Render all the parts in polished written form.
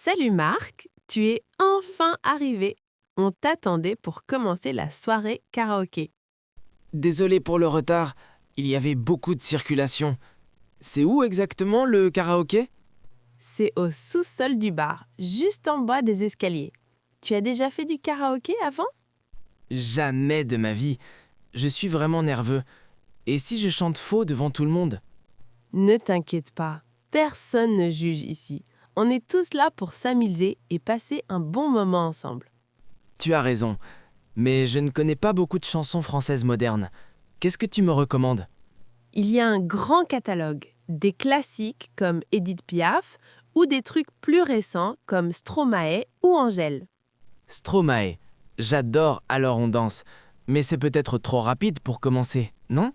Salut Marc, tu es enfin arrivé. On t'attendait pour commencer la soirée karaoké. Désolé pour le retard, il y avait beaucoup de circulation. C'est où exactement le karaoké? C'est au sous-sol du bar, juste en bas des escaliers. Tu as déjà fait du karaoké avant? Jamais de ma vie. Je suis vraiment nerveux. Et si je chante faux devant tout le monde? Ne t'inquiète pas, personne ne juge ici. On est tous là pour s'amuser et passer un bon moment ensemble. Tu as raison, mais je ne connais pas beaucoup de chansons françaises modernes. Qu'est-ce que tu me recommandes? Il y a un grand catalogue, des classiques comme Édith Piaf ou des trucs plus récents comme Stromae ou Angèle. Stromae. J'adore Alors on danse, mais c'est peut-être trop rapide pour commencer, non?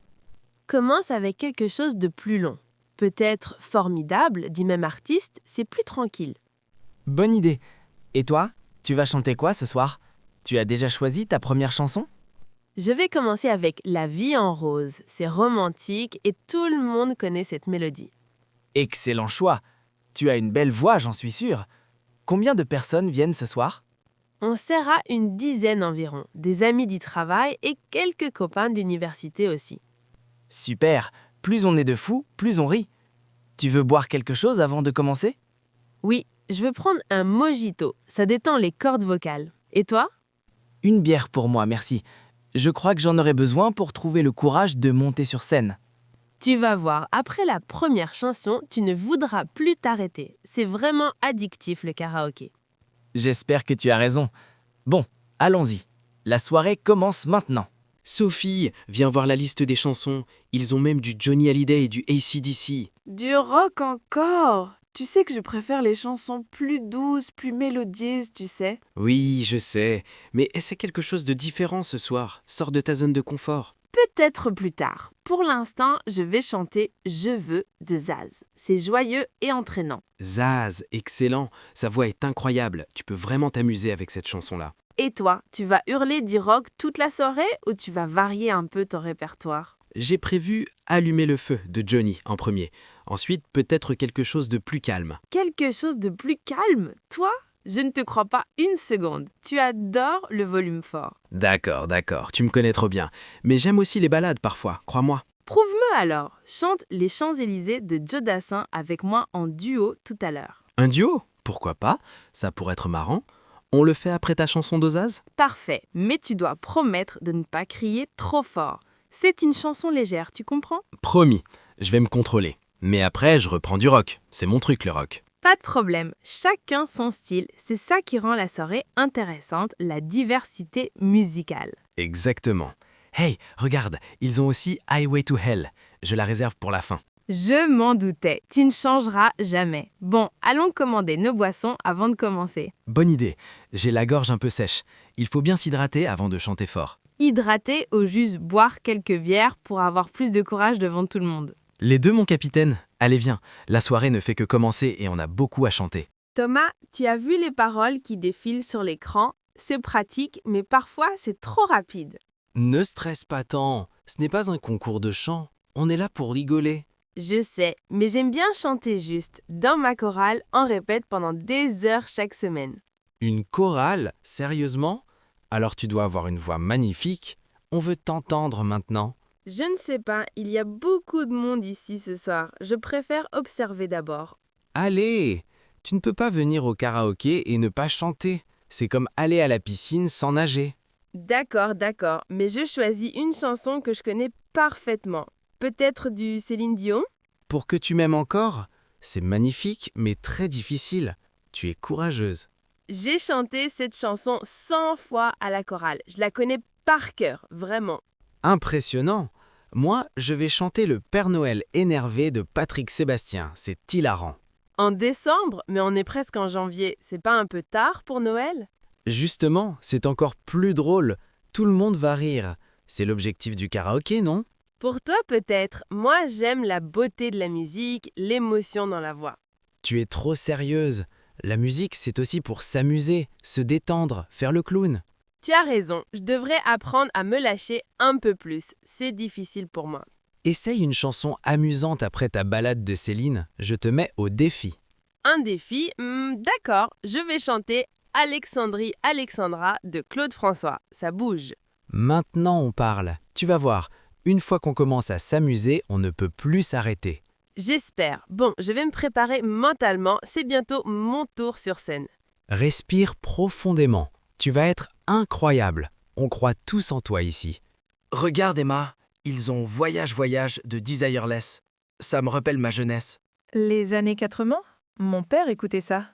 Commence avec quelque chose de plus long. Peut-être formidable, dit même artiste, c'est plus tranquille. Bonne idée. Et toi, tu vas chanter quoi ce soir? Tu as déjà choisi ta première chanson? Je vais commencer avec La vie en rose. C'est romantique et tout le monde connaît cette mélodie. Excellent choix. Tu as une belle voix, j'en suis sûr. Combien de personnes viennent ce soir? On sera une dizaine environ, des amis du travail et quelques copains de l'université aussi. Super. Plus on est de fous, plus on rit. Tu veux boire quelque chose avant de commencer? Oui, je veux prendre un mojito, ça détend les cordes vocales. Et toi? Une bière pour moi, merci. Je crois que j'en aurai besoin pour trouver le courage de monter sur scène. Tu vas voir, après la première chanson, tu ne voudras plus t'arrêter. C'est vraiment addictif le karaoké. J'espère que tu as raison. Bon, allons-y. La soirée commence maintenant. Sophie, viens voir la liste des chansons. Ils ont même du Johnny Hallyday et du AC/DC. Du rock encore. Tu sais que je préfère les chansons plus douces, plus mélodieuses, tu sais. Oui, je sais, mais essaie quelque chose de différent ce soir. Sors de ta zone de confort. Peut-être plus tard. Pour l'instant, je vais chanter Je veux de Zaz. C'est joyeux et entraînant. Zaz, excellent. Sa voix est incroyable. Tu peux vraiment t'amuser avec cette chanson-là. Et toi, tu vas hurler du rock toute la soirée ou tu vas varier un peu ton répertoire? J'ai prévu Allumer le feu de Johnny en premier. Ensuite, peut-être quelque chose de plus calme. Quelque chose de plus calme? Toi? Je ne te crois pas une seconde. Tu adores le volume fort. D'accord, tu me connais trop bien. Mais j'aime aussi les ballades parfois, crois-moi. Prouve-me alors. Chante Les Champs-Élysées de Joe Dassin avec moi en duo tout à l'heure. Un duo? Pourquoi pas? Ça pourrait être marrant. On le fait après ta chanson d'Ozaz? Parfait, mais tu dois promettre de ne pas crier trop fort. C'est une chanson légère, tu comprends? Promis, je vais me contrôler. Mais après, je reprends du rock. C'est mon truc, le rock. Pas de problème, chacun son style. C'est ça qui rend la soirée intéressante, la diversité musicale. Exactement. Hey, regarde, ils ont aussi Highway to Hell. Je la réserve pour la fin. Je m'en doutais, tu ne changeras jamais. Bon, allons commander nos boissons avant de commencer. Bonne idée. J'ai la gorge un peu sèche. Il faut bien s'hydrater avant de chanter fort. Hydrater ou juste boire quelques bières pour avoir plus de courage devant tout le monde. Les deux, mon capitaine. Allez, viens. La soirée ne fait que commencer et on a beaucoup à chanter. Thomas, tu as vu les paroles qui défilent sur l'écran? C'est pratique, mais parfois c'est trop rapide. Ne stresse pas tant. Ce n'est pas un concours de chant. On est là pour rigoler. Je sais, mais j'aime bien chanter juste. Dans ma chorale, on répète pendant des heures chaque semaine. Une chorale? Sérieusement? Alors tu dois avoir une voix magnifique. On veut t'entendre maintenant. Je ne sais pas, il y a beaucoup de monde ici ce soir. Je préfère observer d'abord. Allez! Tu ne peux pas venir au karaoké et ne pas chanter. C'est comme aller à la piscine sans nager. D'accord, mais je choisis une chanson que je connais parfaitement. Peut-être du Céline Dion? Pour que tu m'aimes encore? C'est magnifique, mais très difficile. Tu es courageuse. J'ai chanté cette chanson 100 fois à la chorale. Je la connais par cœur, vraiment. Impressionnant! Moi, je vais chanter le Père Noël énervé de Patrick Sébastien. C'est hilarant. En décembre, mais on est presque en janvier. C'est pas un peu tard pour Noël? Justement, c'est encore plus drôle. Tout le monde va rire. C'est l'objectif du karaoké, non? Pour toi peut-être. Moi j'aime la beauté de la musique, l'émotion dans la voix. Tu es trop sérieuse. La musique, c'est aussi pour s'amuser, se détendre, faire le clown. Tu as raison, je devrais apprendre à me lâcher un peu plus. C'est difficile pour moi. Essaye une chanson amusante après ta balade de Céline, je te mets au défi. un défi. D'accord, je vais chanter Alexandrie Alexandra de Claude François. Ça bouge. Maintenant on parle. Tu vas voir, une fois qu'on commence à s'amuser, on ne peut plus s'arrêter. J'espère. Bon, je vais me préparer mentalement. C'est bientôt mon tour sur scène. Respire profondément. Tu vas être incroyable. On croit tous en toi ici. Regarde Emma, ils ont Voyage Voyage de Desireless. Ça me rappelle ma jeunesse. Les années 80 ? Mon père écoutait ça.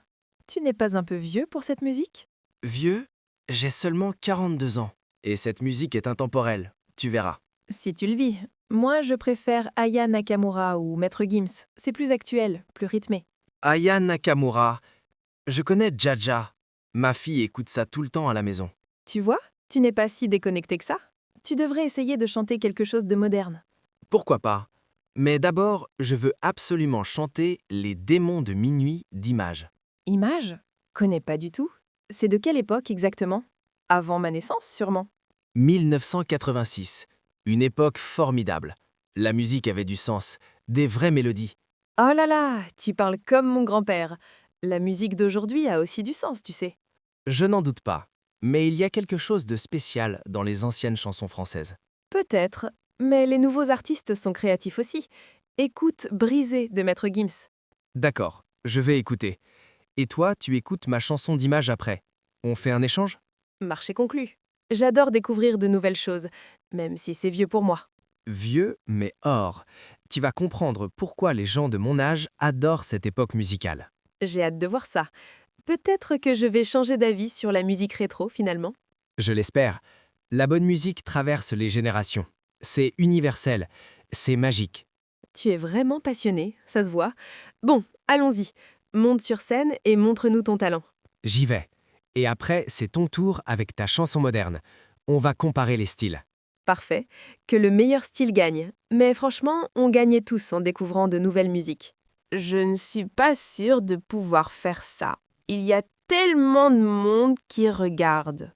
Tu n'es pas un peu vieux pour cette musique ? Vieux, j'ai seulement 42 ans. Et cette musique est intemporelle, tu verras. Si tu le vis. Moi, je préfère Aya Nakamura ou Maître Gims. C'est plus actuel, plus rythmé. Aya Nakamura, je connais Jaja. Ma fille écoute ça tout le temps à la maison. Tu vois, tu n'es pas si déconnecté que ça. Tu devrais essayer de chanter quelque chose de moderne. Pourquoi pas? Mais d'abord, je veux absolument chanter Les démons de minuit d'Image. Image ? Connais pas du tout. C'est de quelle époque exactement ? Avant ma naissance, sûrement. 1986. Une époque formidable. La musique avait du sens, des vraies mélodies. Oh là là, tu parles comme mon grand-père. La musique d'aujourd'hui a aussi du sens, tu sais. Je n'en doute pas. Mais il y a quelque chose de spécial dans les anciennes chansons françaises. Peut-être, mais les nouveaux artistes sont créatifs aussi. Écoute Brisé de Maître Gims. D'accord, je vais écouter. Et toi, tu écoutes ma chanson d'Image après. On fait un échange? Marché conclu. J'adore découvrir de nouvelles choses, même si c'est vieux pour moi. Vieux, mais or. Tu vas comprendre pourquoi les gens de mon âge adorent cette époque musicale. J'ai hâte de voir ça. Peut-être que je vais changer d'avis sur la musique rétro finalement. Je l'espère. La bonne musique traverse les générations. C'est universel. C'est magique. Tu es vraiment passionné, ça se voit. Bon, allons-y. Monte sur scène et montre-nous ton talent. J'y vais. Et après, c'est ton tour avec ta chanson moderne. On va comparer les styles. Parfait. Que le meilleur style gagne. Mais franchement, on gagnait tous en découvrant de nouvelles musiques. Je ne suis pas sûre de pouvoir faire ça. Il y a tellement de monde qui regarde.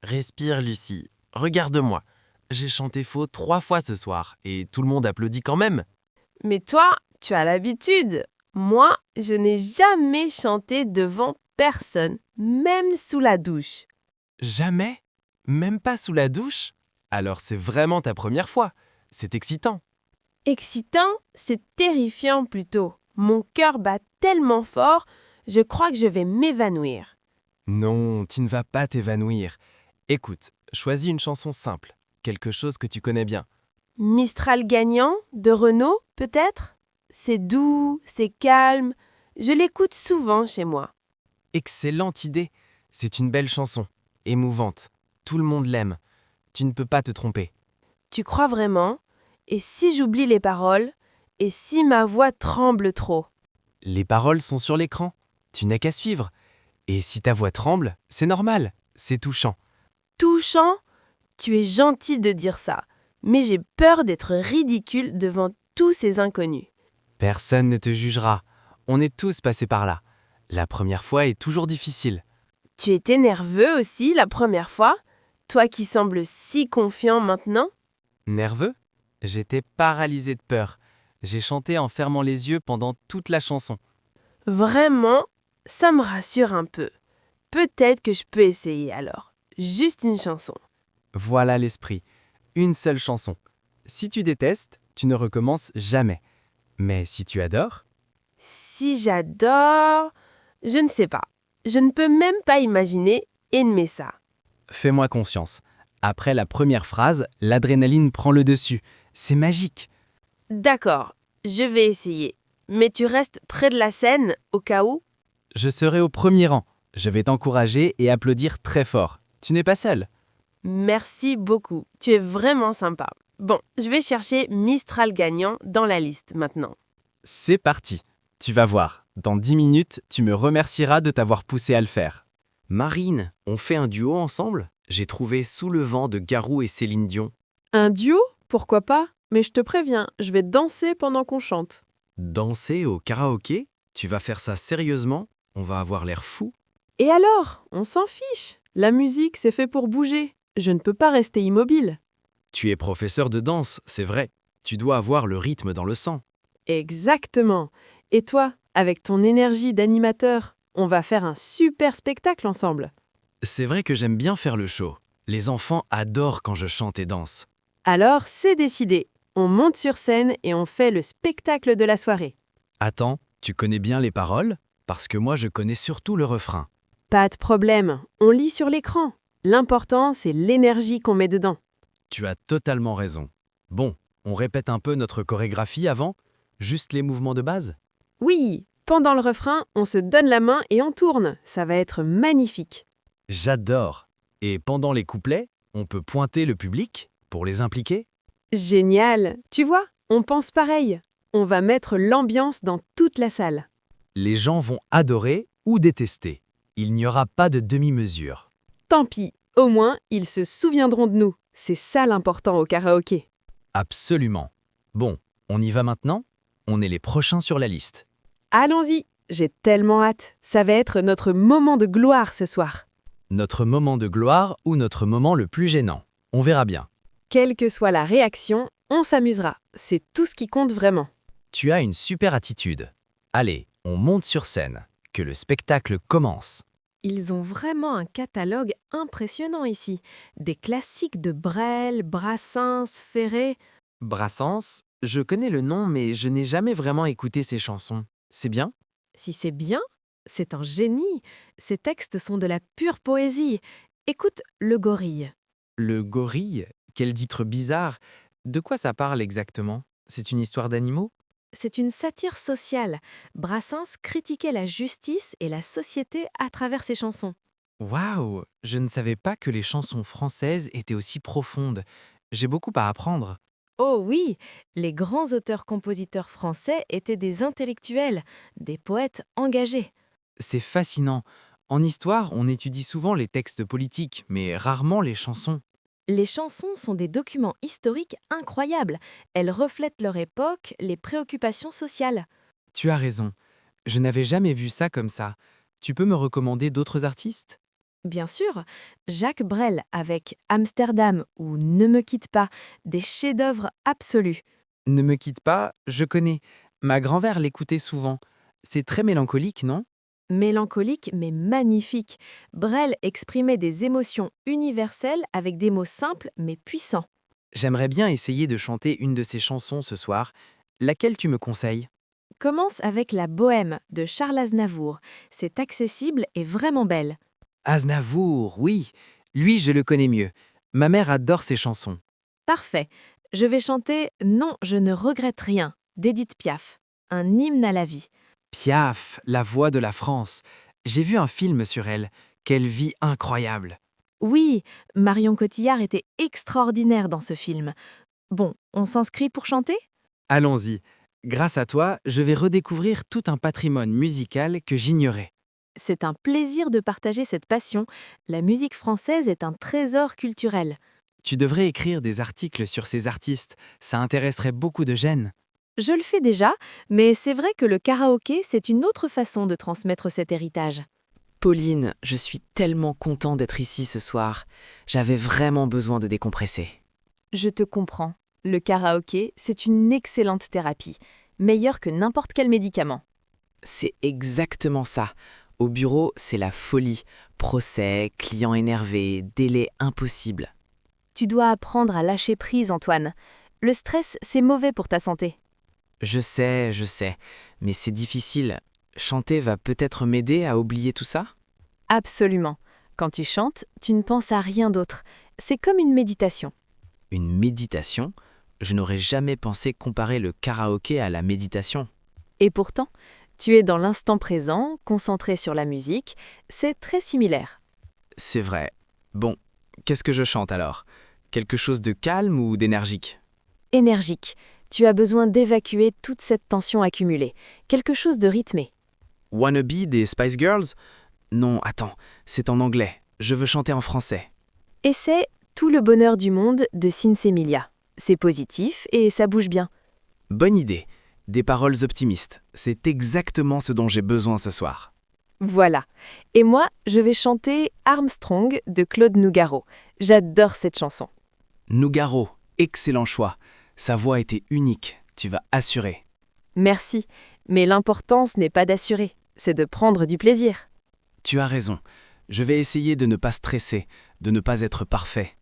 Respire Lucie. Regarde-moi. J'ai chanté faux 3 fois ce soir et tout le monde applaudit quand même. Mais toi, tu as l'habitude. Moi, je n'ai jamais chanté devant personne, même sous la douche. Jamais? Même pas sous la douche? Alors c'est vraiment ta première fois. C'est excitant. Excitant, c'est terrifiant plutôt. Mon cœur bat tellement fort, je crois que je vais m'évanouir. Non, tu ne vas pas t'évanouir. Écoute, choisis une chanson simple, quelque chose que tu connais bien. Mistral gagnant, de Renaud, peut-être? C'est doux, c'est calme. Je l'écoute souvent chez moi. Excellente idée. C'est une belle chanson, émouvante. Tout le monde l'aime. Tu ne peux pas te tromper. Tu crois vraiment? Et si j'oublie les paroles? Et si ma voix tremble trop? Les paroles sont sur l'écran. Tu n'as qu'à suivre. Et si ta voix tremble, c'est normal. C'est touchant. Touchant? Tu es gentil de dire ça. Mais j'ai peur d'être ridicule devant tous ces inconnus. Personne ne te jugera. On est tous passés par là. La première fois est toujours difficile. Tu étais nerveux aussi la première fois? Toi qui sembles si confiant maintenant? Nerveux? J'étais paralysé de peur. J'ai chanté en fermant les yeux pendant toute la chanson. Vraiment, ça me rassure un peu. Peut-être que je peux essayer alors. Juste une chanson. Voilà l'esprit. Une seule chanson. Si tu détestes, tu ne recommences jamais. Mais si tu adores, Si j'adore... Je ne sais pas. Je ne peux même pas imaginer aimer ça. fais-moi confiance. Après la première phrase, l'adrénaline prend le dessus. C'est magique. D'accord, je vais essayer. Mais tu restes près de la scène, au cas où? Je serai au premier rang. Je vais t'encourager et applaudir très fort. Tu n'es pas seul. Merci beaucoup. Tu es vraiment sympa. Bon, je vais chercher Mistral gagnant dans la liste maintenant. C'est parti. Tu vas voir. Dans 10 minutes, tu me remercieras de t'avoir poussé à le faire. Marine, on fait un duo ensemble? J'ai trouvé Sous le vent de Garou et Céline Dion. Un duo? Pourquoi pas? Mais je te préviens, je vais danser pendant qu'on chante. Danser au karaoké? Tu vas faire ça sérieusement? On va avoir l'air fou. Et alors? On s'en fiche. La musique, c'est fait pour bouger. Je ne peux pas rester immobile. Tu es professeur de danse, c'est vrai. Tu dois avoir le rythme dans le sang. Exactement. Et toi, avec ton énergie d'animateur, on va faire un super spectacle ensemble. C'est vrai que j'aime bien faire le show. Les enfants adorent quand je chante et danse. Alors, c'est décidé. On monte sur scène et on fait le spectacle de la soirée. Attends, tu connais bien les paroles? Parce que moi, je connais surtout le refrain. Pas de problème, on lit sur l'écran. L'important, c'est l'énergie qu'on met dedans. Tu as totalement raison. Bon, on répète un peu notre chorégraphie avant? Juste les mouvements de base? Oui, pendant le refrain, on se donne la main et on tourne. Ça va être magnifique. J'adore. Et pendant les couplets, on peut pointer le public pour les impliquer? Génial. Tu vois, on pense pareil. On va mettre l'ambiance dans toute la salle. Les gens vont adorer ou détester. Il n'y aura pas de demi-mesure. Tant pis, au moins, ils se souviendront de nous. C'est ça l'important au karaoké. Absolument. Bon, on y va maintenant? On est les prochains sur la liste. Allons-y, j'ai tellement hâte. Ça va être notre moment de gloire ce soir. Notre moment de gloire ou notre moment le plus gênant? On verra bien. Quelle que soit la réaction, on s'amusera. C'est tout ce qui compte vraiment. Tu as une super attitude. Allez, on monte sur scène. Que le spectacle commence. Ils ont vraiment un catalogue impressionnant ici. Des classiques de Brel, Brassens, Ferré. Brassens, je connais le nom, mais je n'ai jamais vraiment écouté ses chansons. C'est bien? Si c'est bien, c'est un génie. Ces textes sont de la pure poésie. Écoute Le Gorille. Le gorille? Quel titre bizarre. De quoi ça parle exactement? C'est une histoire d'animaux? C'est une satire sociale. Brassens critiquait la justice et la société à travers ses chansons. Waouh! Je ne savais pas que les chansons françaises étaient aussi profondes. J'ai beaucoup à apprendre. Oh oui, les grands auteurs-compositeurs français étaient des intellectuels, des poètes engagés. C'est fascinant. En histoire, on étudie souvent les textes politiques, mais rarement les chansons. Les chansons sont des documents historiques incroyables. Elles reflètent leur époque, les préoccupations sociales. Tu as raison. Je n'avais jamais vu ça comme ça. Tu peux me recommander d'autres artistes? Bien sûr, Jacques Brel avec Amsterdam ou Ne me quitte pas, des chefs-d'œuvre absolus. Ne me quitte pas, je connais. Ma grand-mère l'écoutait souvent. C'est très mélancolique, non? Mélancolique mais magnifique, Brel exprimait des émotions universelles avec des mots simples mais puissants. J'aimerais bien essayer de chanter une de ses chansons ce soir. Laquelle tu me conseilles? Commence avec La Bohème de Charles Aznavour. C'est accessible et vraiment belle. Aznavour, oui. Lui, je le connais mieux. Ma mère adore ses chansons. Parfait. Je vais chanter Non, je ne regrette rien d'Édith Piaf, un hymne à la vie. Piaf, la voix de la France. J'ai vu un film sur elle. Quelle vie incroyable. Oui, Marion Cotillard était extraordinaire dans ce film. Bon, on s'inscrit pour chanter? Allons-y. Grâce à toi, je vais redécouvrir tout un patrimoine musical que j'ignorais. C'est un plaisir de partager cette passion. La musique française est un trésor culturel. Tu devrais écrire des articles sur ces artistes. Ça intéresserait beaucoup de jeunes. Je le fais déjà, mais c'est vrai que le karaoké, c'est une autre façon de transmettre cet héritage. Pauline, je suis tellement content d'être ici ce soir. J'avais vraiment besoin de décompresser. Je te comprends. Le karaoké, c'est une excellente thérapie, meilleure que n'importe quel médicament. C'est exactement ça. Au bureau, c'est la folie. Procès, clients énervés, délais impossibles. Tu dois apprendre à lâcher prise, Antoine. Le stress, c'est mauvais pour ta santé. Je sais, mais c'est difficile. Chanter va peut-être m'aider à oublier tout ça? Absolument. Quand tu chantes, tu ne penses à rien d'autre. C'est comme une méditation. Une méditation? Je n'aurais jamais pensé comparer le karaoké à la méditation. Et pourtant, tu es dans l'instant présent, concentré sur la musique. C'est très similaire. C'est vrai. Bon, qu'est-ce que je chante alors? Quelque chose de calme ou d'énergique? Énergique. Tu as besoin d'évacuer toute cette tension accumulée. Quelque chose de rythmé. Wannabe des Spice Girls? Non, attends, c'est en anglais. Je veux chanter en français. Essaie Tout le bonheur du monde de Sinsemilia. C'est positif et ça bouge bien. Bonne idée. Des paroles optimistes. C'est exactement ce dont j'ai besoin ce soir. Voilà. Et moi, je vais chanter Armstrong de Claude Nougaro. J'adore cette chanson. Nougaro, excellent choix. Sa voix était unique. Tu vas assurer. Merci. Mais l'important, ce n'est pas d'assurer, c'est de prendre du plaisir. Tu as raison. Je vais essayer de ne pas stresser, de ne pas être parfait.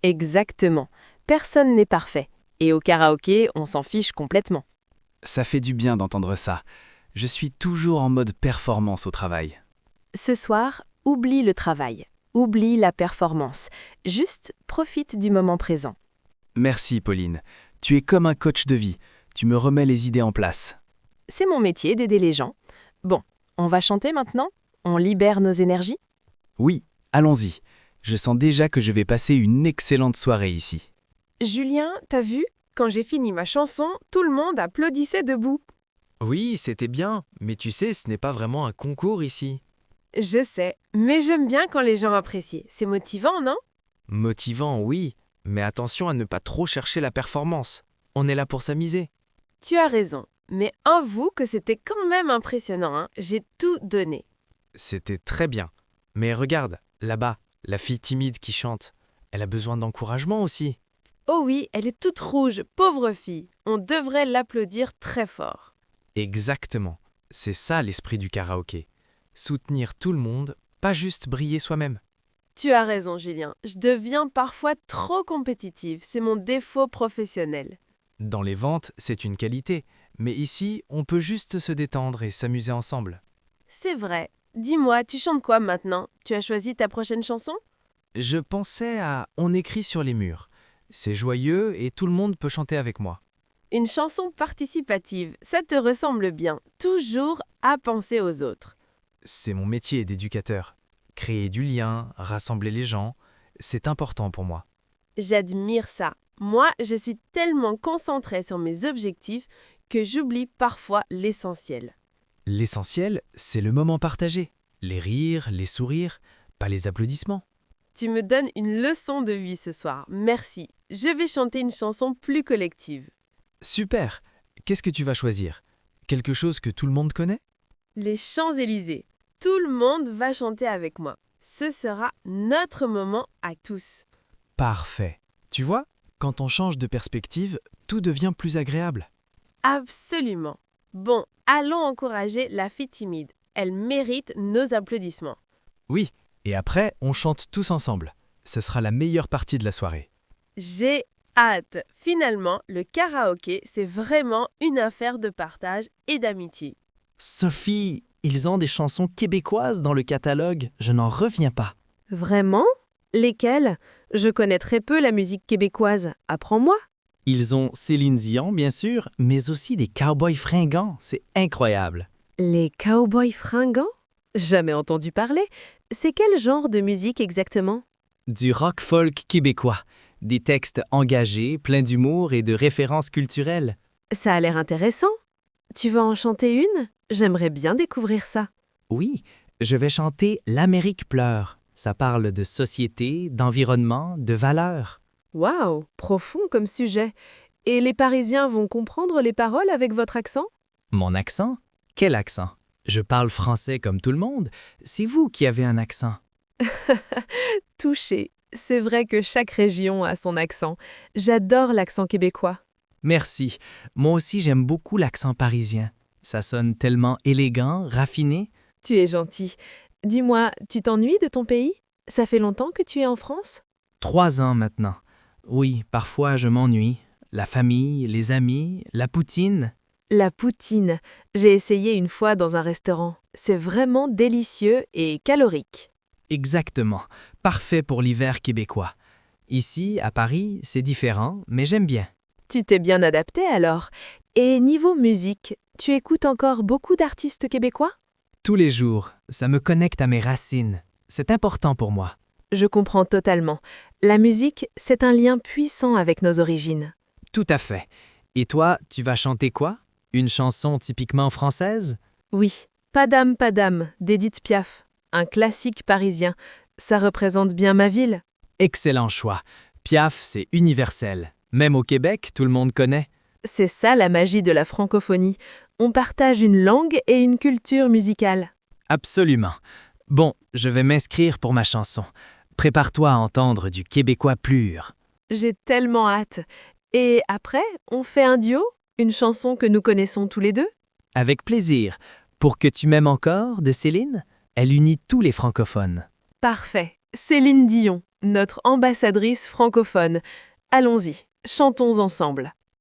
Exactement. Personne n'est parfait. Et au karaoké, on s'en fiche complètement. Ça fait du bien d'entendre ça. Je suis toujours en mode performance au travail. Ce soir, oublie le travail. Oublie la performance. Juste profite du moment présent. Merci Pauline. Tu es comme un coach de vie. Tu me remets les idées en place. C'est mon métier d'aider les gens. Bon, on va chanter maintenant? On libère nos énergies? Oui, allons-y. Je sens déjà que je vais passer une excellente soirée ici. Julien, t'as vu? Quand j'ai fini ma chanson, tout le monde applaudissait debout. Oui, c'était bien, mais tu sais, ce n'est pas vraiment un concours ici. Je sais, mais j'aime bien quand les gens apprécient. C'est motivant, non? Motivant, oui, mais attention à ne pas trop chercher la performance. On est là pour s'amuser. Tu as raison, mais avoue que c'était quand même impressionnant, hein. J'ai tout donné. C'était très bien. Mais regarde, là-bas, la fille timide qui chante. Elle a besoin d'encouragement aussi. Oh oui, elle est toute rouge, pauvre fille. On devrait l'applaudir très fort. Exactement. C'est ça l'esprit du karaoké. Soutenir tout le monde, pas juste briller soi-même. Tu as raison, Julien. Je deviens parfois trop compétitive. C'est mon défaut professionnel. Dans les ventes, c'est une qualité, mais ici, on peut juste se détendre et s'amuser ensemble. C'est vrai. Dis-moi, tu chantes quoi maintenant? Tu as choisi ta prochaine chanson? Je pensais à On écrit sur les murs. C'est joyeux et tout le monde peut chanter avec moi. Une chanson participative, ça te ressemble bien. Toujours à penser aux autres. C'est mon métier d'éducateur. Créer du lien, rassembler les gens, c'est important pour moi. J'admire ça. Moi, je suis tellement concentrée sur mes objectifs que j'oublie parfois l'essentiel. L'essentiel, c'est le moment partagé. Les rires, les sourires, pas les applaudissements. Tu me donnes une leçon de vie ce soir. Merci. Je vais chanter une chanson plus collective. Super! Qu'est-ce que tu vas choisir? Quelque chose que tout le monde connaît? Les Champs-Élysées. Tout le monde va chanter avec moi. Ce sera notre moment à tous. Parfait. Tu vois, quand on change de perspective, tout devient plus agréable. Absolument. Bon, allons encourager la fille timide. Elle mérite nos applaudissements. Oui, et après, on chante tous ensemble. Ce sera la meilleure partie de la soirée. J'ai hâte. Finalement, le karaoké, c'est vraiment une affaire de partage et d'amitié. Sophie, ils ont des chansons québécoises dans le catalogue, je n'en reviens pas. Vraiment? Lesquelles? Je connais très peu la musique québécoise. Apprends-moi. Ils ont Céline Dion, bien sûr, mais aussi des cowboys fringants, c'est incroyable. Les cowboys fringants? Jamais entendu parler. C'est quel genre de musique exactement? Du rock folk québécois, des textes engagés, pleins d'humour et de références culturelles. Ça a l'air intéressant. Tu vas en chanter une? J'aimerais bien découvrir ça. Oui, je vais chanter L'Amérique pleure. Ça parle de société, d'environnement, de valeurs. Waouh, profond comme sujet. Et les Parisiens vont comprendre les paroles avec votre accent? Mon accent? Quel accent? Je parle français comme tout le monde. C'est vous qui avez un accent. Touché. C'est vrai que chaque région a son accent. J'adore l'accent québécois. Merci. Moi aussi, j'aime beaucoup l'accent parisien. Ça sonne tellement élégant, raffiné. Tu es gentil. Dis-moi, tu t'ennuies de ton pays? Ça fait longtemps que tu es en France? 3 ans maintenant. Oui, parfois je m'ennuie. La famille, les amis, la poutine. La poutine. J'ai essayé une fois dans un restaurant. C'est vraiment délicieux et calorique. Exactement. Parfait pour l'hiver québécois. Ici, à Paris, c'est différent, mais j'aime bien. Tu t'es bien adapté alors. Et niveau musique, tu écoutes encore beaucoup d'artistes québécois? Tous les jours, ça me connecte à mes racines. C'est important pour moi. Je comprends totalement. La musique, c'est un lien puissant avec nos origines. Tout à fait. Et toi, tu vas chanter quoi? Une chanson typiquement française? Oui, Padam Padam d'Édith Piaf. Un classique parisien. Ça représente bien ma ville. Excellent choix. Piaf, c'est universel. Même au Québec, tout le monde connaît. C'est ça la magie de la francophonie. On partage une langue et une culture musicale. Absolument. Bon, je vais m'inscrire pour ma chanson. Prépare-toi à entendre du québécois pur. J'ai tellement hâte. Et après, on fait un duo? Une chanson que nous connaissons tous les deux? Avec plaisir. Pour que tu m'aimes encore de Céline, elle unit tous les francophones. Parfait. Céline Dion, notre ambassadrice francophone. Allons-y, chantons ensemble.